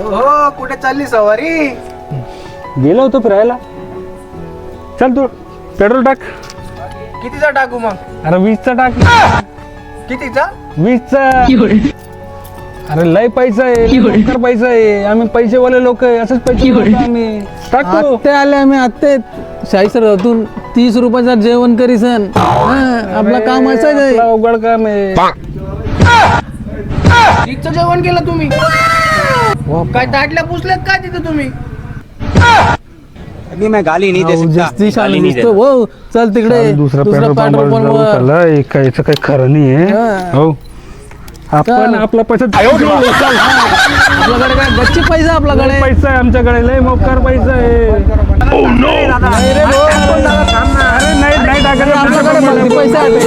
हो कुठे चालली सवारी? गेलो होतो फिरायला. चल तू पेट्रोल टाक. कितीचा टाकू मग? अरे 20चा टाक. कितीचा? 20चा. अरे लय पैसा आहे, लवकर पैसा आहे. आम्ही पैसेवाले लोक आहे, असंच पैसे उडवतो आम्ही. टाक तू. आत्ते आले आम्ही आत्ते शाहीसरातून 30 रुपयाचा जेवण करीसन. आपलं काम असं आहे. आपलं अवघड काम आहे. कितीचं जेवण केलं तुम्ही? काय ताटल्या पुसल्यात काय तिथं तुम्ही? अभी मैं गाली नहीं दे सकता. जास्ती शान गाली नहीं दिसतो. हो चल तिकडे चल, दुसरा पेट्रोल पेट्रोल पंप पंपवर. चला. याचं काही खरं नाही आहे. हा. हो आपण आपला पैसा आपल्याकडे काय गच्ची पैसा आपल्याकडे. पैसा आहे आमच्याकडे, लय मोकार पैसा आहे. नाही रे भाऊ. अरे नाही टाकायचं आपल्याकडे भरती पैसा आहे.